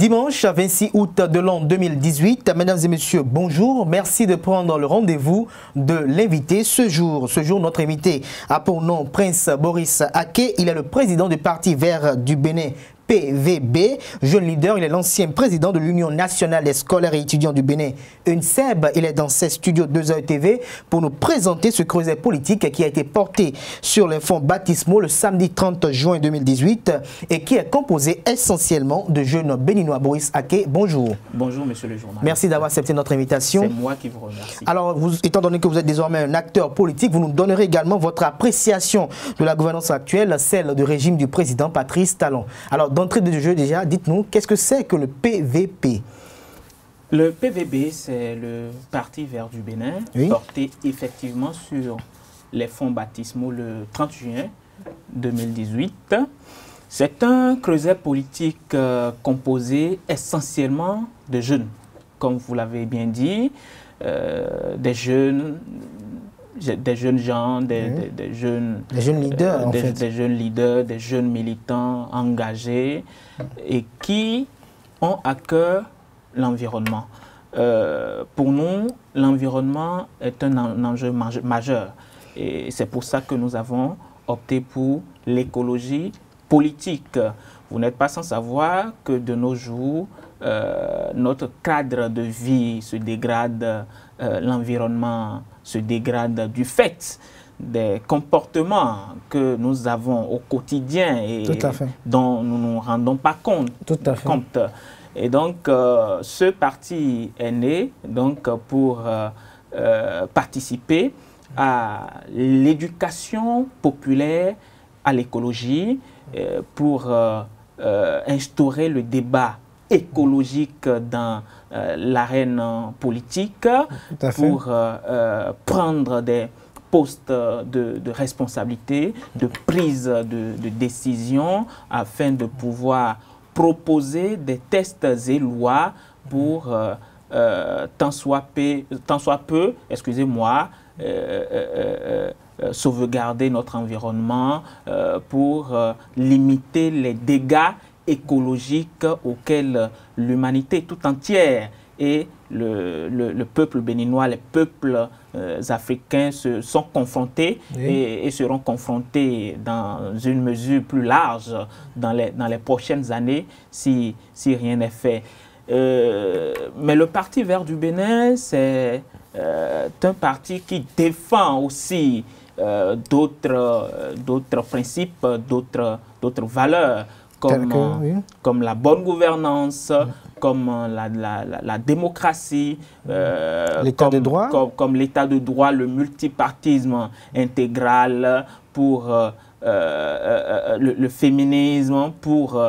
Dimanche 26 août de l'an 2018, mesdames et messieurs, bonjour. Merci de prendre le rendez-vous de l'invité ce jour. Ce jour, notre invité a pour nom Prince Boris Aké. Il est le président du Parti vert du Bénin, PVB, jeune leader. Il est l'ancien président de l'Union nationale des scolaires et étudiants du Bénin, UNSEB. Il est dans ses studios 2h TV pour nous présenter ce creuset politique qui a été porté sur les fonds baptismaux le samedi 30 juin 2018 et qui est composé essentiellement de jeunes béninois. Boris Aké, bonjour. Bonjour, monsieur le journaliste. Merci d'avoir accepté notre invitation. C'est moi qui vous remercie. Alors, étant donné que vous êtes désormais un acteur politique, vous nous donnerez également votre appréciation de la gouvernance actuelle, celle du régime du président Patrice Talon. Alors, d'entrée de jeu déjà, dites-nous, qu'est-ce que c'est que le PVP? Le PVB, c'est le Parti vert du Bénin, oui, porté effectivement sur les fonds baptismaux le 30 juin 2018. C'est un creuset politique composé essentiellement de jeunes, comme vous l'avez bien dit, des jeunes gens, des jeunes leaders, des jeunes leaders, des jeunes militants engagés et qui ont à cœur l'environnement. Pour nous, l'environnement est un enjeu majeur et c'est pour ça que nous avons opté pour l'écologie politique. Vous n'êtes pas sans savoir que de nos jours, notre cadre de vie se dégrade, l'environnement se dégrade du fait des comportements que nous avons au quotidien et dont nous ne nous rendons pas compte. Et donc, ce parti est né donc, pour participer à l'éducation populaire à l'écologie, pour instaurer le débat écologique dans l'arène politique, pour prendre des postes de responsabilité, de prise de décision, afin de pouvoir proposer des textes et lois pour tant soit peu, excusez-moi, sauvegarder notre environnement, pour limiter les dégâts écologiques auxquels l'humanité tout entière et le peuple béninois, les peuples africains sont confrontés, oui, et seront confrontés dans une mesure plus large dans les prochaines années si rien n'est fait. Mais le Parti vert du Bénin, c'est un parti qui défend aussi d'autres principes, d'autres valeurs, comme la bonne gouvernance, comme la démocratie, l'état de droit, comme l'état de droit, le multipartisme intégral, pour le féminisme, pour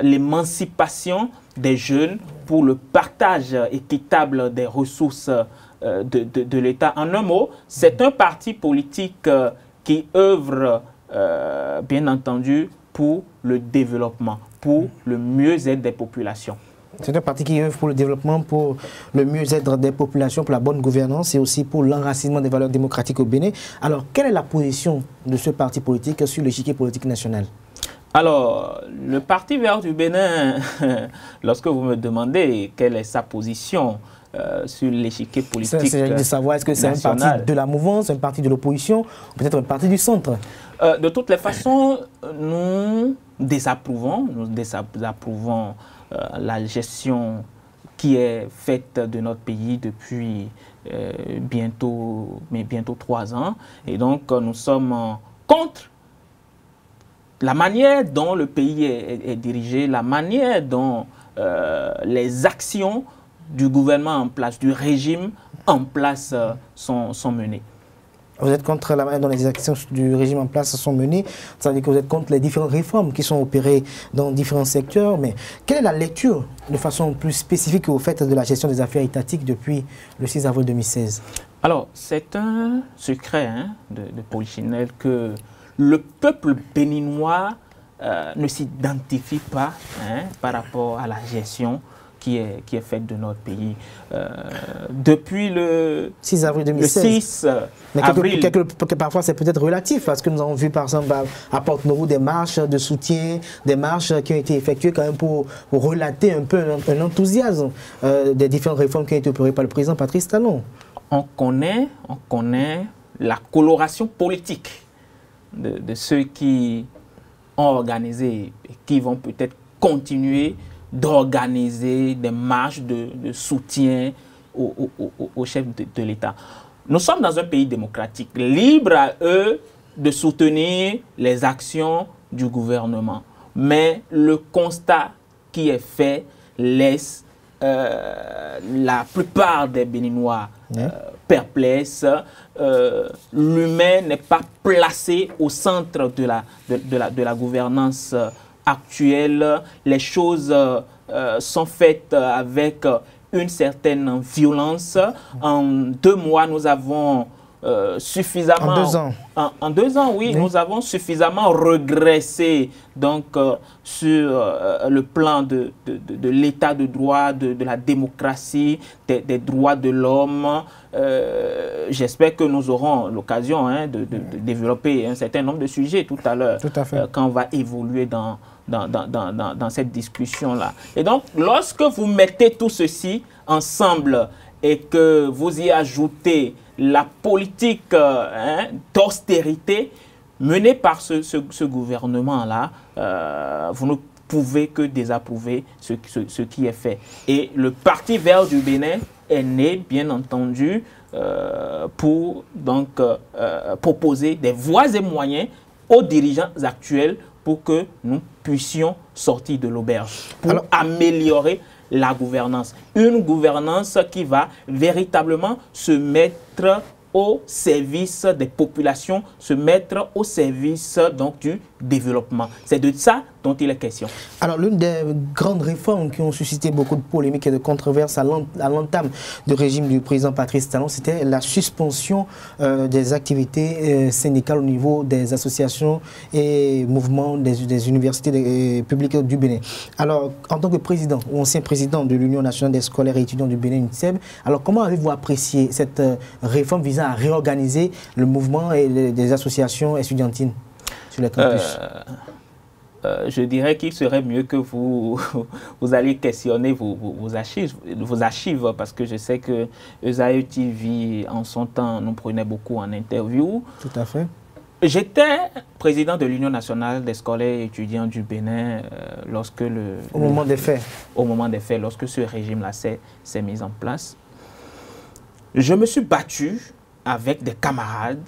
l'émancipation des jeunes, pour le partage équitable des ressources de l'État. En un mot, c'est un parti politique qui œuvre, bien entendu, pour le développement, pour le mieux-être des populations. C'est un parti qui œuvre pour le développement, pour le mieux-être des populations, pour la bonne gouvernance et aussi pour l'enracinement des valeurs démocratiques au Bénin. Alors, quelle est la position de ce parti politique sur l'échiquier politique national? Alors, le Parti vert du Bénin, lorsque vous me demandez quelle est sa position sur l'échiquier politique c'est de savoir est-ce que c'est un parti de la mouvance, un parti de l'opposition, peut-être un parti du centre? De toutes les façons, nous désapprouvons la gestion qui est faite de notre pays depuis bientôt 3 ans. Et donc, nous sommes contre la manière dont le pays est dirigé, la manière dont les actions du gouvernement en place, du régime en place sont menées. Vous êtes contre la manière dont les actions du régime en place sont menées, ça veut dire que vous êtes contre les différentes réformes qui sont opérées dans différents secteurs, mais quelle est la lecture de façon plus spécifique que vous faites de la gestion des affaires étatiques depuis le 6 avril 2016? Alors, c'est un secret de polichinelle que le peuple béninois ne s'identifie pas par rapport à la gestion qui est faite de notre pays. Depuis le 6 avril 2016. Le 6 avril. Parfois, c'est peut-être relatif, parce que nous avons vu, par exemple, à Porte-Novo, des marches de soutien, des marches qui ont été effectuées quand même pour relater un peu un enthousiasme des différentes réformes qui ont été opérées par le président Patrice Talon. On connaît la coloration politique de ceux qui ont organisé et qui vont peut-être continuer d'organiser des marches de soutien au chef de l'État. Nous sommes dans un pays démocratique, libre à eux de soutenir les actions du gouvernement. Mais le constat qui est fait laisse la plupart des Béninois perplexes. L'humain n'est pas placé au centre de la gouvernance actuelle. Les choses sont faites avec une certaine violence. En 2 mois, nous avons suffisamment... En 2 ans. En 2 ans, oui, nous avons suffisamment régressé donc, sur le plan de l'état de droit, de la démocratie, des droits de l'homme. J'espère que nous aurons l'occasion de développer un certain nombre de sujets tout à l'heure, quand on va évoluer dans cette discussion-là. Et donc, lorsque vous mettez tout ceci ensemble et que vous y ajoutez la politique d'austérité menée par ce gouvernement-là, vous ne pouvez que désapprouver ce qui est fait. Et le Parti vert du Bénin est né, bien entendu, pour donc proposer des voies et moyens aux dirigeants actuels pour que nous puissions sortir de l'auberge, pour améliorer la gouvernance. Une gouvernance qui va véritablement se mettre au service des populations, se mettre au service donc du développement. C'est de ça dont il est question. Alors, l'une des grandes réformes qui ont suscité beaucoup de polémiques et de controverses à l'entame du régime du président Patrice Talon, c'était la suspension des activités syndicales au niveau des associations et mouvements des universités publiques du Bénin. Alors, en tant que président ou ancien président de l'Union nationale des scolaires et étudiants du Bénin, UNICEB, alors comment avez-vous apprécié cette réforme visant à réorganiser le mouvement et des associations estudiantines sur les campus? Je dirais qu'il serait mieux que vous alliez questionner vos archives, parce que je sais que Esaïe TV, en son temps, nous prenait beaucoup en interview. Tout à fait. J'étais président de l'Union nationale des scolaires et étudiants du Bénin lorsque au moment des faits. Au moment des faits, lorsque ce régime-là s'est mis en place. Je me suis battu avec des camarades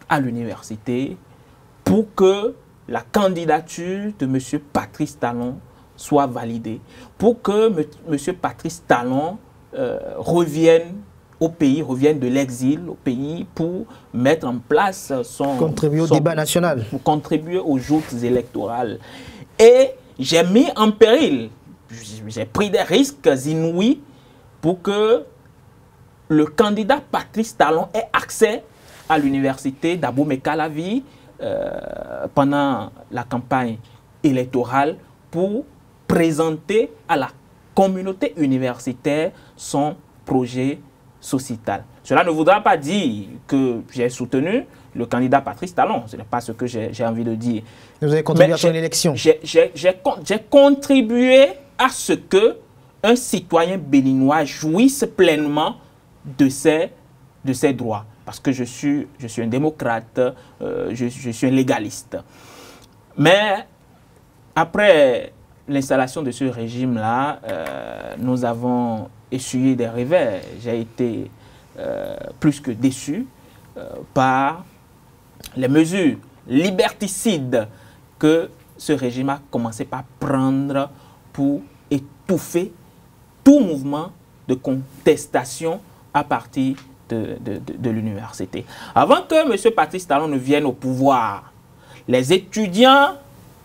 à l'université pour que la candidature de M. Patrice Talon soit validée, pour que M. Patrice Talon revienne au pays, revienne de l'exil au pays pour mettre en place contribuer au débat national. Pour contribuer aux joutes électorales. Et j'ai mis en péril, j'ai pris des risques inouïs pour que le candidat Patrice Talon ait accès à l'université d'Abomey-Calavi pendant la campagne électorale pour présenter à la communauté universitaire son projet sociétal. Cela ne voudra pas dire que j'ai soutenu le candidat Patrice Talon. Ce n'est pas ce que j'ai envie de dire. Vous avez contribué à son élection. J'ai contribué à ce que un citoyen béninois jouisse pleinement de ses droits. Parce que je suis un démocrate, je suis un légaliste. Mais après l'installation de ce régime-là, nous avons essuyé des revers. J'ai été plus que déçu par les mesures liberticides que ce régime a commencé par prendre pour étouffer tout mouvement de contestation à partir de l'université. Avant que M. Patrice Talon ne vienne au pouvoir, les étudiants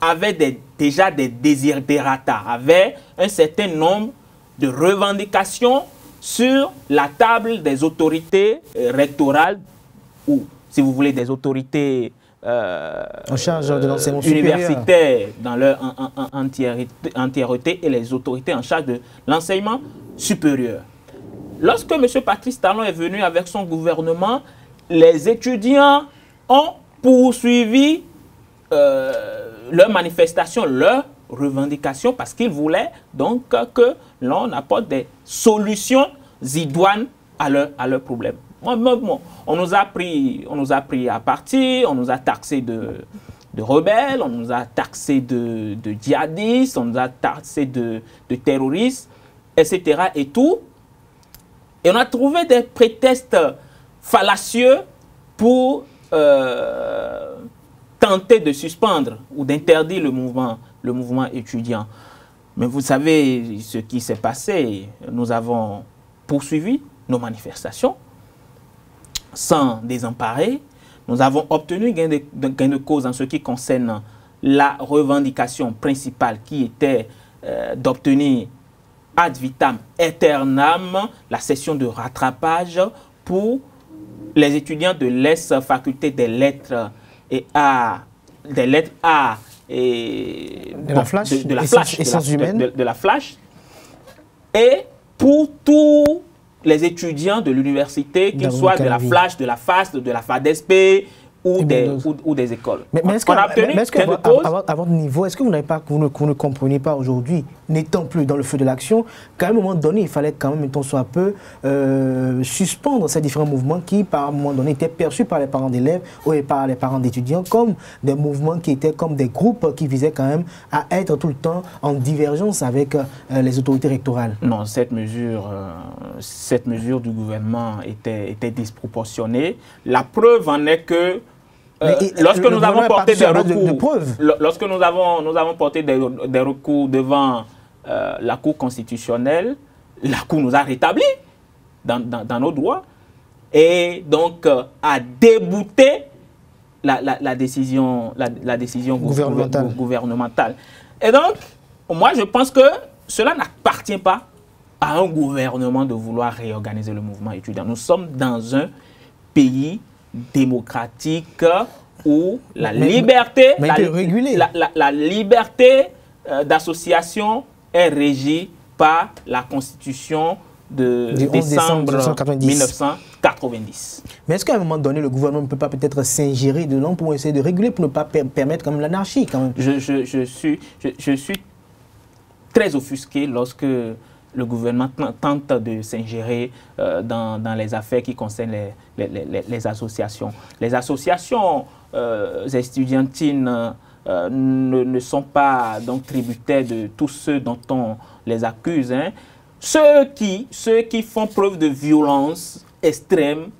avaient déjà des desiderata, avaient un certain nombre de revendications sur la table des autorités rectorales ou, si vous voulez, des autorités en charge de l'enseignement universitaires dans leur entièreté et les autorités en charge de l'enseignement supérieur. Lorsque M. Patrice Talon est venu avec son gouvernement, les étudiants ont poursuivi leurs manifestations, leurs revendications, parce qu'ils voulaient donc que l'on apporte des solutions idoines à leurs problèmes. On nous a pris à partie, on nous a taxé de rebelles, on nous a taxé de djihadistes, on nous a taxé de terroristes, etc. et tout. Et on a trouvé des prétextes fallacieux pour tenter de suspendre ou d'interdire le mouvement étudiant. Mais vous savez ce qui s'est passé. Nous avons poursuivi nos manifestations sans désemparer. Nous avons obtenu gain de cause en ce qui concerne la revendication principale qui était d'obtenir ad vitam aeternam la session de rattrapage pour les étudiants de l'ex-faculté des lettres et arts, de la Flash, et pour tous les étudiants de l'université, qu'ils soient de la Flash, de la FAS, de la FADESP ou des écoles. Mais est-ce qu'à votre niveau, est-ce que vous ne comprenez pas aujourd'hui, n'étant plus dans le feu de l'action, qu'à un moment donné, il fallait quand même, tant soit peu, suspendre ces différents mouvements qui, par un moment donné, étaient perçus par les parents d'élèves ou par les parents d'étudiants comme des mouvements qui étaient comme des groupes qui visaient quand même à être tout le temps en divergence avec les autorités rectorales? Non, cette mesure du gouvernement était disproportionnée. La preuve en est que lorsque nous avons porté des recours, lorsque nous avons porté des recours devant la Cour constitutionnelle, la Cour nous a rétablis dans nos droits et donc a débouté la décision gouvernementale. Et donc, moi je pense que cela n'appartient pas à un gouvernement de vouloir réorganiser le mouvement étudiant. Nous sommes dans un pays démocratique où la liberté d'association est régie par la Constitution de décembre 1990. Mais est-ce qu'à un moment donné, le gouvernement ne peut pas peut-être s'ingérer dedans pour essayer de réguler, pour ne pas permettre comme l'anarchie quand même? Je suis très offusqué lorsque le gouvernement tente de s'ingérer dans les affaires qui concernent les associations. Les associations estudiantines ne sont pas donc tributaires de tous ceux dont on les accuse. Hein. Ceux qui font preuve de violence extrême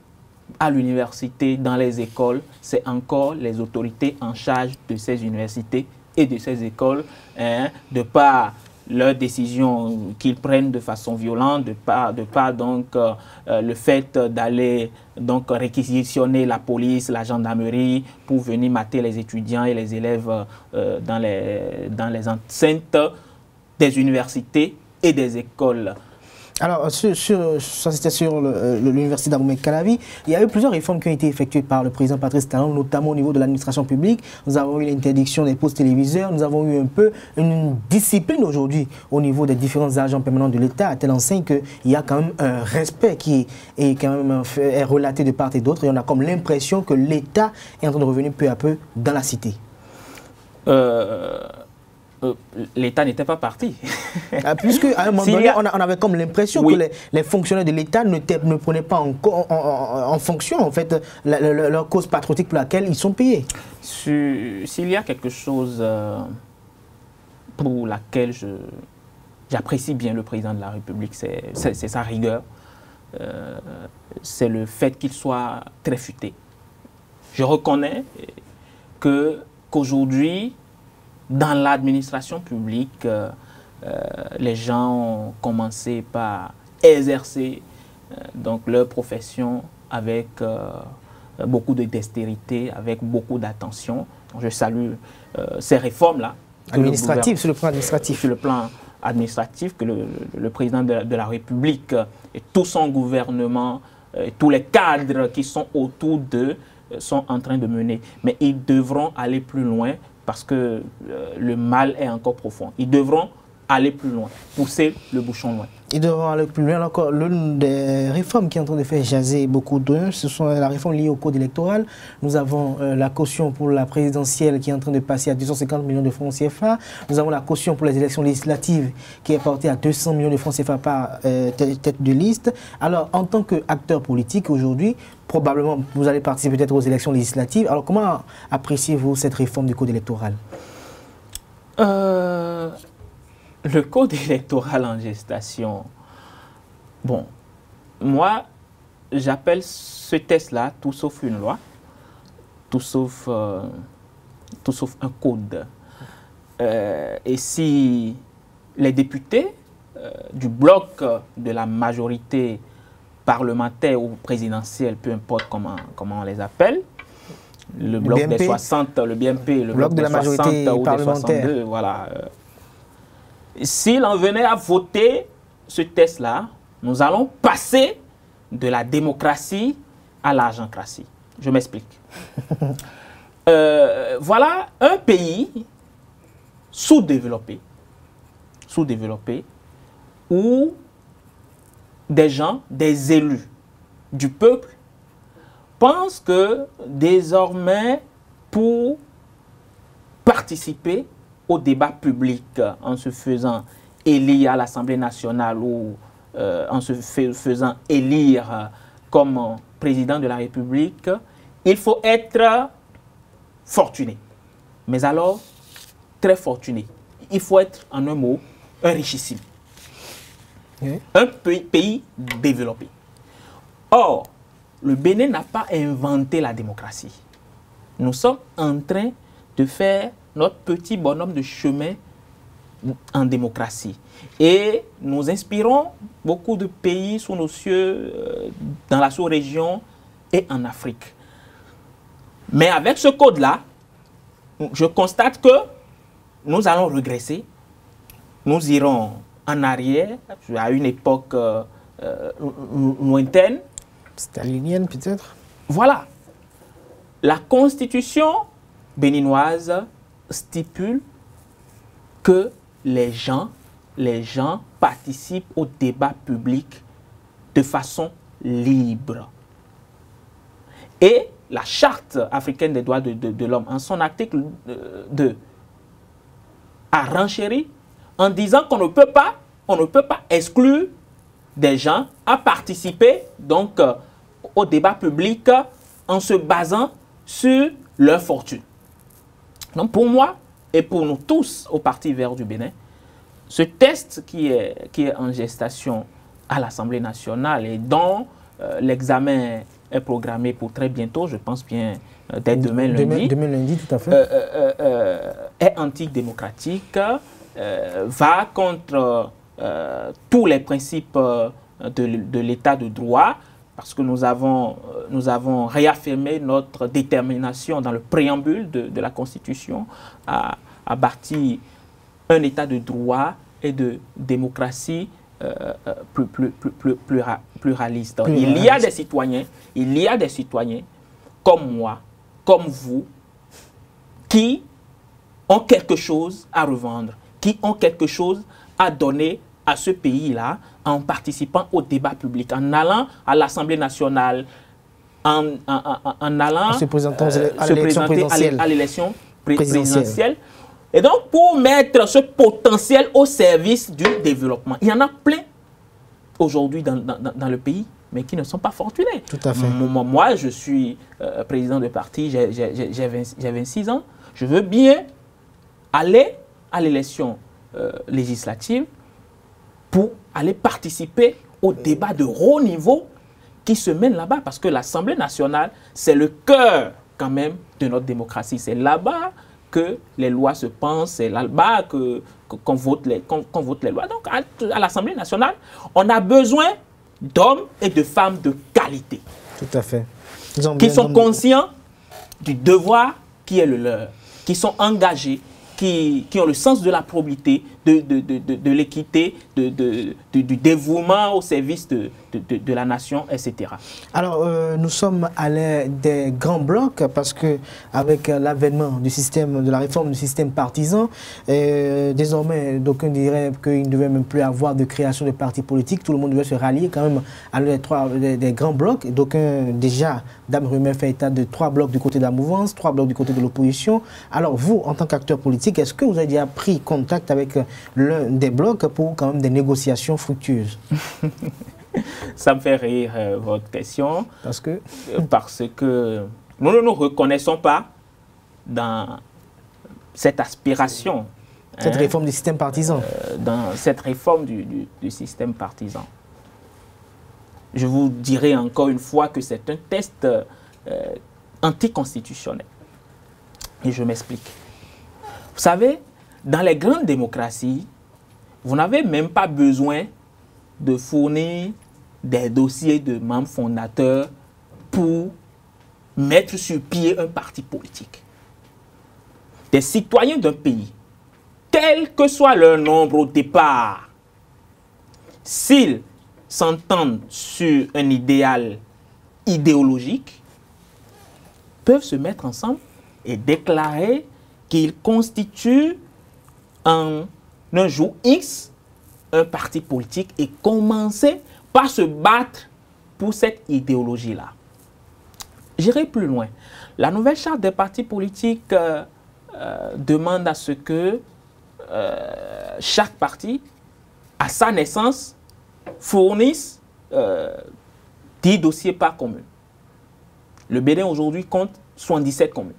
à l'université, dans les écoles, c'est encore les autorités en charge de ces universités et de ces écoles, hein, de par leurs décisions qu'ils prennent de façon violente, de par donc le fait d'aller donc réquisitionner la police, la gendarmerie pour venir mater les étudiants et les élèves dans les enceintes des universités et des écoles. Alors, ça c'était sur l'université d'Abomey-Calavi. Il y a eu plusieurs réformes qui ont été effectuées par le président Patrice Talon, notamment au niveau de l'administration publique. Nous avons eu l'interdiction des postes téléviseurs. Nous avons eu un peu une discipline aujourd'hui au niveau des différents agents permanents de l'État, à telle enseigne qu'il y a quand même un respect qui est quand même est relaté de part et d'autre. Et on a comme l'impression que l'État est en train de revenir peu à peu dans la cité. L'État n'était pas parti. Puisque à un moment donné, on avait comme l'impression que les fonctionnaires de l'État ne prenaient pas en fonction en fait leur cause patriotique pour laquelle ils sont payés. S'il y a quelque chose pour laquelle j'apprécie bien le président de la République, c'est sa rigueur. C'est le fait qu'il soit très futé. Je reconnais qu'aujourd'hui, dans l'administration publique, les gens ont commencé par exercer donc leur profession avec beaucoup de dextérité, avec beaucoup d'attention. Je salue ces réformes-là. Sur le plan administratif. Sur le plan administratif, que le président de la République et tout son gouvernement, tous les cadres qui sont autour d'eux, sont en train de mener. Mais ils devront aller plus loin parce que le mal est encore profond. Ils devront aller plus loin, pousser le bouchon loin. Ils devront aller plus loin. Encore, l'une des réformes qui est en train de faire jaser beaucoup d'eux, ce sont la réforme liée au code électoral. Nous avons la caution pour la présidentielle qui est en train de passer à 250 millions de francs CFA. Nous avons la caution pour les élections législatives qui est portée à 200 millions de francs CFA par tête de liste. Alors, en tant qu'acteur politique aujourd'hui, probablement vous allez participer peut-être aux élections législatives. Alors, comment appréciez-vous cette réforme du code électoral? Le code électoral en gestation, bon, moi, j'appelle ce test-là tout sauf une loi, tout sauf un code. Et si les députés du bloc de la majorité parlementaire ou présidentielle, peu importe comment on les appelle, le bloc BMP, des 60, le BMP, le bloc de la majorité 60 ou des 62, voilà. S'il en venait à voter ce test-là, nous allons passer de la démocratie à l'argentcratie. Je m'explique. Voilà un pays sous-développé, où des gens, des élus du peuple, pensent que désormais, pour participer au débat public en se faisant élire à l'Assemblée nationale ou en se faisant élire comme président de la République, il faut être fortuné. Mais alors, très fortuné. Il faut être, en un mot, un richissime. Oui. Un pays développé. Or, le Bénin n'a pas inventé la démocratie. Nous sommes en train de faire notre petit bonhomme de chemin en démocratie. Et nous inspirons beaucoup de pays sous nos cieux, dans la sous-région et en Afrique. Mais avec ce code-là, je constate que nous allons régresser. Nous irons en arrière, à une époque lointaine. Stalinienne peut-être. Voilà. La constitution béninoise stipule que les gens participent au débat public de façon libre. Et la charte africaine des droits de l'homme, en son article 2, a renchéri en disant qu'on ne peut pas exclure des gens à participer donc au débat public en se basant sur leur fortune. Donc pour moi et pour nous tous au Parti vert du Bénin, ce test qui est en gestation à l'Assemblée nationale et dont l'examen est programmé pour très bientôt, je pense bien dès demain lundi. Demain lundi, tout à fait. Est anti-démocratique, va contre tous les principes de l'état de droit, parce que nous avons réaffirmé notre détermination dans le préambule de la Constitution à bâtir un état de droit et de démocratie pluraliste. Il y a des citoyens comme moi, comme vous, qui ont quelque chose à revendre, qui ont quelque chose à donner à ce pays-là en participant au débat public, en allant à l'Assemblée nationale, en allant se présenter à l'élection présidentielle. Et donc, pour mettre ce potentiel au service du développement. Il y en a plein aujourd'hui dans le pays, mais qui ne sont pas fortunés. Tout à fait. Moi, je suis président de parti, j'ai 26 ans. Je veux bien aller à l'élection législative pour aller participer au débat de haut niveau qui se mène là-bas. Parce que l'Assemblée nationale, c'est le cœur quand même de notre démocratie. C'est là-bas que les lois se pensent, c'est là-bas qu'on vote les lois. Donc, à l'Assemblée nationale, on a besoin d'hommes et de femmes de qualité. Tout à fait. Qui sont conscients du devoir qui est le leur, qui sont engagés, qui ont le sens de la probité, de l'équité, du dévouement au service de la nation, etc. Alors, nous sommes à l'ère des grands blocs parce que avec l'avènement du système, de la réforme du système partisan, désormais, d'aucuns diraient qu'il ne devait même plus avoir de création de partis politiques. Tout le monde devait se rallier quand même à l'ère des grands blocs. D'aucuns, déjà, Dame Rumeur fait état de 3 blocs du côté de la mouvance, 3 blocs du côté de l'opposition. Alors, vous, en tant qu'acteur politique, est-ce que vous avez déjà pris contact avec l'un des blocs pour quand même des négociations fructueuses? Ça me fait rire votre question. Parce que nous ne nous reconnaissons pas dans cette aspiration. Cette réforme du système partisan. Dans cette réforme du système partisan. Je vous dirai encore une fois que c'est un test anticonstitutionnel. Et je m'explique. Vous savez, dans les grandes démocraties, vous n'avez même pas besoin de fournir des dossiers de membres fondateurs pour mettre sur pied un parti politique. Des citoyens d'un pays, quel que soit leur nombre au départ, s'ils s'entendent sur un idéal idéologique, peuvent se mettre ensemble et déclarer qu'ils constituent en un jour X un parti politique et commencer par se battre pour cette idéologie-là. J'irai plus loin. La nouvelle charte des partis politiques demande à ce que chaque parti, à sa naissance, fournisse 10 dossiers par commune. Le Bénin aujourd'hui compte 77 communes.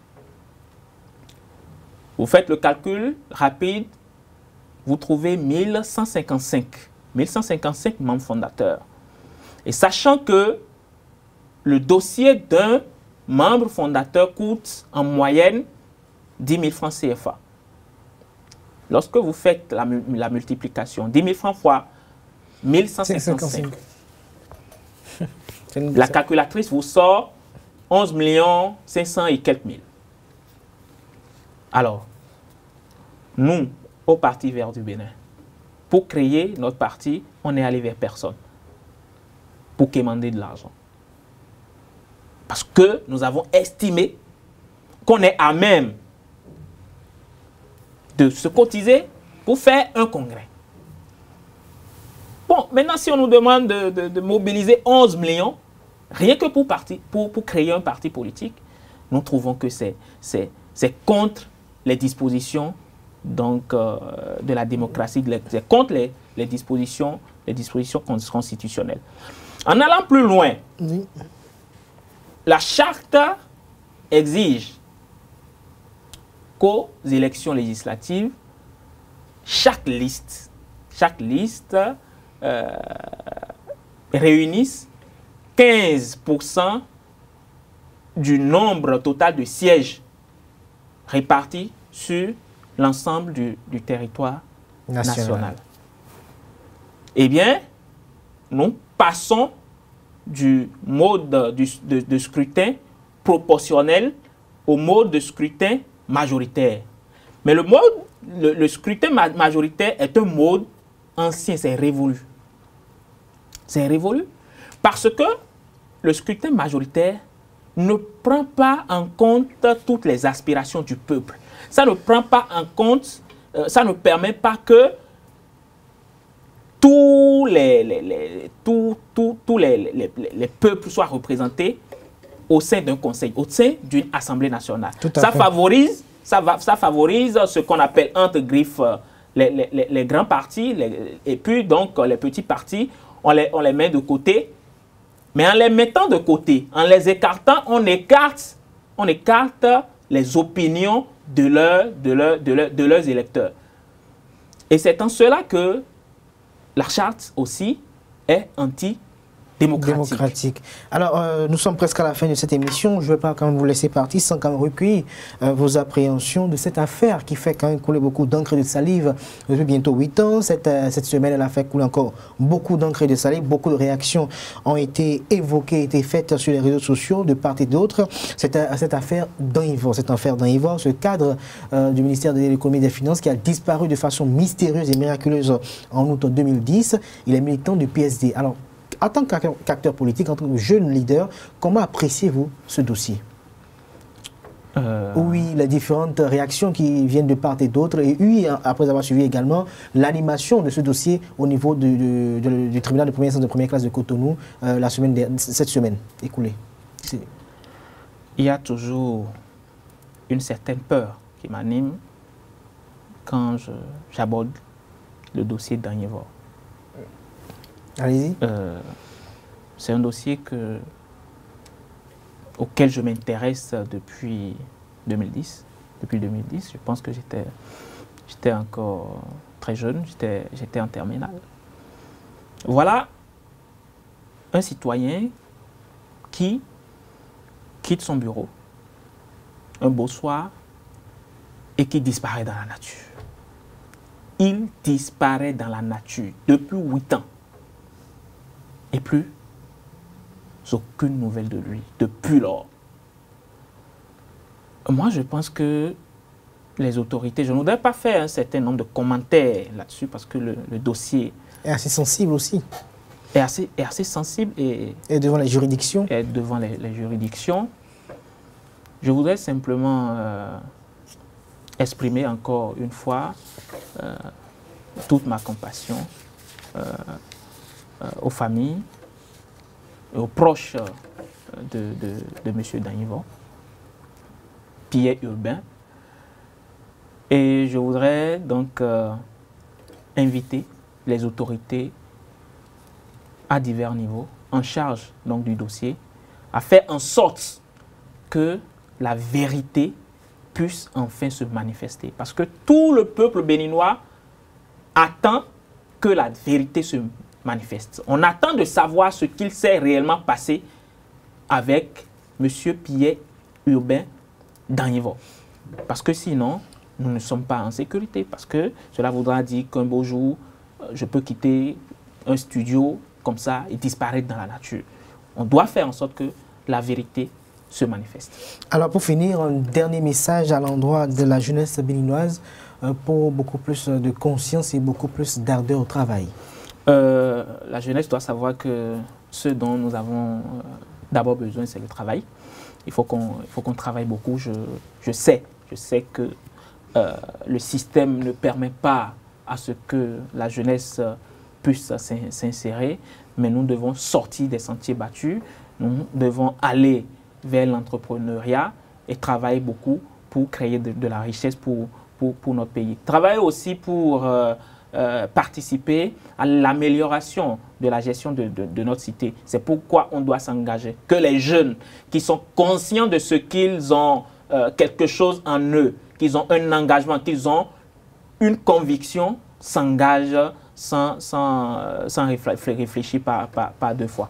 Vous faites le calcul rapide, vous trouvez 1155 membres fondateurs. Et sachant que le dossier d'un membre fondateur coûte en moyenne 10 000 francs CFA. Lorsque vous faites la multiplication, 10 000 francs fois 1155, la calculatrice vous sort 11 500 et quelques mille. Alors, nous, au Parti Vert du Bénin, pour créer notre parti, on est allé vers personne pour quémander de l'argent. Parce que nous avons estimé qu'on est à même de se cotiser pour faire un congrès. Bon, maintenant, si on nous demande de mobiliser 11 millions, rien que pour créer un parti politique, nous trouvons que c'est contre les dispositions donc, de la démocratie, c'est contre les dispositions constitutionnelles. En allant plus loin, oui, la charte exige qu'aux élections législatives, chaque liste réunisse 15% du nombre total de sièges répartis sur l'ensemble du territoire national. Eh bien, nous passons du mode de scrutin proportionnel au mode de scrutin majoritaire. Mais le scrutin majoritaire est un mode ancien, c'est révolu. C'est révolu parce que le scrutin majoritaire ne prend pas en compte toutes les aspirations du peuple. Ça ne prend pas en compte, ça ne permet pas que tous les peuples soient représentés au sein d'un conseil, au sein d'une assemblée nationale. Ça favorise ce qu'on appelle entre griffes les grands partis, et puis donc les petits partis, on les met de côté. Mais en les mettant de côté, en les écartant, on écarte les opinions de leurs électeurs. Et c'est en cela que la charte aussi est antidémocratique. démocratique. Alors, nous sommes presque à la fin de cette émission. Je ne vais pas quand même vous laisser partir sans quand même recueillir vos appréhensions de cette affaire qui fait quand même couler beaucoup d'encre et de salive depuis bientôt 8 ans. Cette semaine, elle a fait couler encore beaucoup d'encre et de salive. Beaucoup de réactions ont été évoquées, été faites sur les réseaux sociaux de part et d'autre. Cette affaire d'Anivor, ce cadre du ministère de l'économie et des finances qui a disparu de façon mystérieuse et miraculeuse en août 2010. Il est militant du PSD. Alors, en tant qu'acteur politique, en tant que jeune leader, comment appréciez-vous ce dossier? Oui, les différentes réactions qui viennent de part et d'autre, et oui, après avoir suivi également l'animation de ce dossier au niveau du tribunal de première instance de première classe de Cotonou cette semaine écoulée. Il y a toujours une certaine peur qui m'anime quand j'aborde le dossier d'Anivor. Allez-y. C'est un dossier auquel je m'intéresse depuis 2010. Depuis 2010, je pense que j'étais encore très jeune, j'étais en terminale. Voilà un citoyen qui quitte son bureau un beau soir et qui disparaît dans la nature. Il disparaît dans la nature depuis 8 ans. Et plus aucune nouvelle de lui depuis lors. Moi, je pense que les autorités, je ne voudrais pas faire un certain nombre de commentaires là-dessus parce que le dossier est assez sensible aussi. Est assez sensible et devant les juridictions. Et devant les juridictions. Je voudrais simplement exprimer encore une fois toute ma compassion aux familles et aux proches de M. Danivor, Pierre Urbain. Et je voudrais donc inviter les autorités à divers niveaux en charge donc, du dossier à faire en sorte que la vérité puisse enfin se manifester. Parce que tout le peuple béninois attend que la vérité se manifeste. On attend de savoir ce qu'il s'est réellement passé avec M. Pierre Urbain Danivor. Parce que sinon, nous ne sommes pas en sécurité. Parce que cela voudra dire qu'un beau jour, je peux quitter un studio comme ça et disparaître dans la nature. On doit faire en sorte que la vérité se manifeste. Alors pour finir, un dernier message à l'endroit de la jeunesse béninoise pour beaucoup plus de conscience et beaucoup plus d'ardeur au travail. La jeunesse doit savoir que ce dont nous avons d'abord besoin, c'est le travail. Il faut qu'on travaille beaucoup. Je sais que le système ne permet pas à ce que la jeunesse puisse s'insérer, mais nous devons sortir des sentiers battus. Nous devons aller vers l'entrepreneuriat et travailler beaucoup pour créer de la richesse pour notre pays. Travailler aussi pour participer à l'amélioration de la gestion de notre cité. C'est pourquoi on doit s'engager. Que les jeunes qui sont conscients de ce qu'ils ont quelque chose en eux, qu'ils ont un engagement, qu'ils ont une conviction, s'engagent sans réfléchir pas deux fois.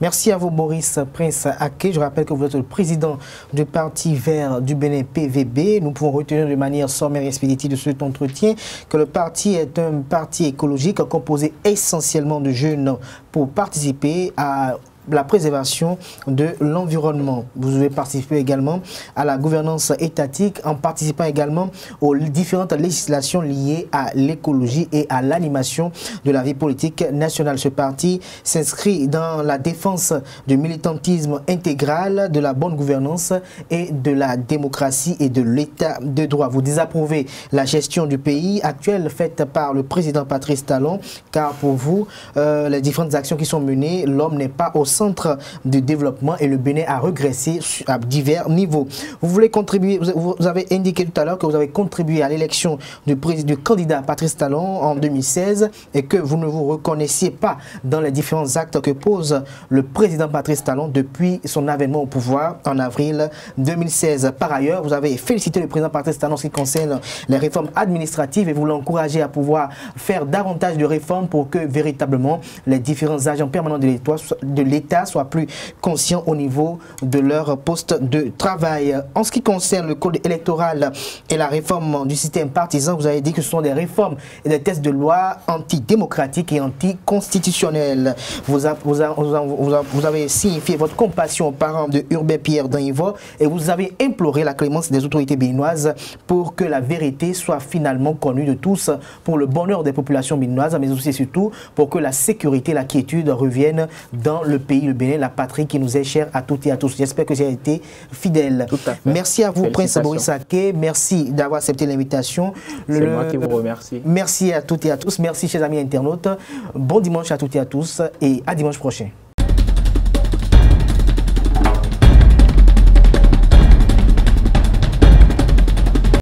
Merci à vous, Maurice Prince Aké. Je rappelle que vous êtes le président du Parti vert du Bénin PVB. Nous pouvons retenir de manière sommaire et expéditive de cet entretien que le parti est un parti écologique composé essentiellement de jeunes pour participer à la préservation de l'environnement. Vous avez participé également à la gouvernance étatique en participant également aux différentes législations liées à l'écologie et à l'animation de la vie politique nationale. Ce parti s'inscrit dans la défense du militantisme intégral, de la bonne gouvernance et de la démocratie et de l'état de droit. Vous désapprouvez la gestion du pays actuelle faite par le président Patrice Talon, car pour vous, les différentes actions qui sont menées, l'homme n'est pas au centre de développement et le Bénin a régressé à divers niveaux. Vous voulez contribuer, vous avez indiqué tout à l'heure que vous avez contribué à l'élection du candidat Patrice Talon en 2016 et que vous ne vous reconnaissiez pas dans les différents actes que pose le président Patrice Talon depuis son avènement au pouvoir en avril 2016. Par ailleurs, vous avez félicité le président Patrice Talon en ce qui concerne les réformes administratives et vous l'encouragez à pouvoir faire davantage de réformes pour que véritablement les différents agents permanents de l'État soient plus conscients au niveau de leur poste de travail. En ce qui concerne le code électoral et la réforme du système partisan, vous avez dit que ce sont des réformes et des textes de loi antidémocratiques et anticonstitutionnels. Vous avez signifié votre compassion aux parents de Urbain Pierre d'Anivor et vous avez imploré la clémence des autorités béninoises pour que la vérité soit finalement connue de tous pour le bonheur des populations béninoises, mais aussi et surtout pour que la sécurité, la quiétude reviennent dans le pays, le Bénin, la patrie qui nous est chère à toutes et à tous. J'espère que j'ai été fidèle. Merci à vous, Prince Boris Aké. Merci d'avoir accepté l'invitation. C'est moi qui vous remercie. Merci à toutes et à tous. Merci, chers amis internautes. Bon dimanche à toutes et à tous et à dimanche prochain.